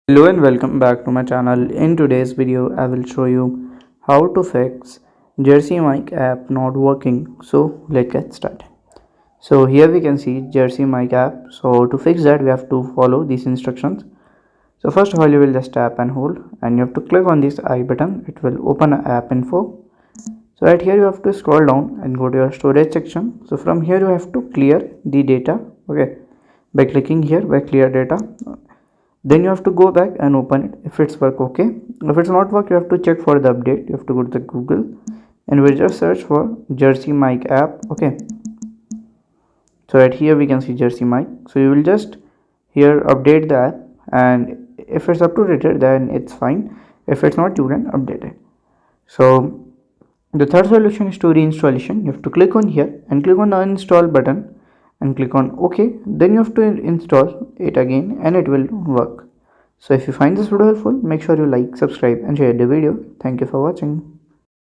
Hello and welcome back to my channel. In today's video I will show you how to fix Jersey Mike app not working. So let's get started. So here we can see Jersey Mike app. So to fix that we have to follow these instructions. So first of all you will just tap and hold and you have to click on this I button. It will open app info. So right here you have to scroll down and go to your storage section. So from here you have to clear the data. Okay, by clicking here by clear data. Then you have to go back and open it if it's work. Okay, if it's not work you have to check for the update. You have to go to the Google and we'll just search for Jersey Mike app. Okay, so right here we can see Jersey Mike. So you will just here update the app, and if it's up to date then it's fine. If it's not, you can update it. So the third solution is to reinstallation. You have to click on here and click on the uninstall button and click on OK. Then you have to install it again and it will work. So if you find this video helpful, make sure you like, subscribe and share the video. Thank you for watching.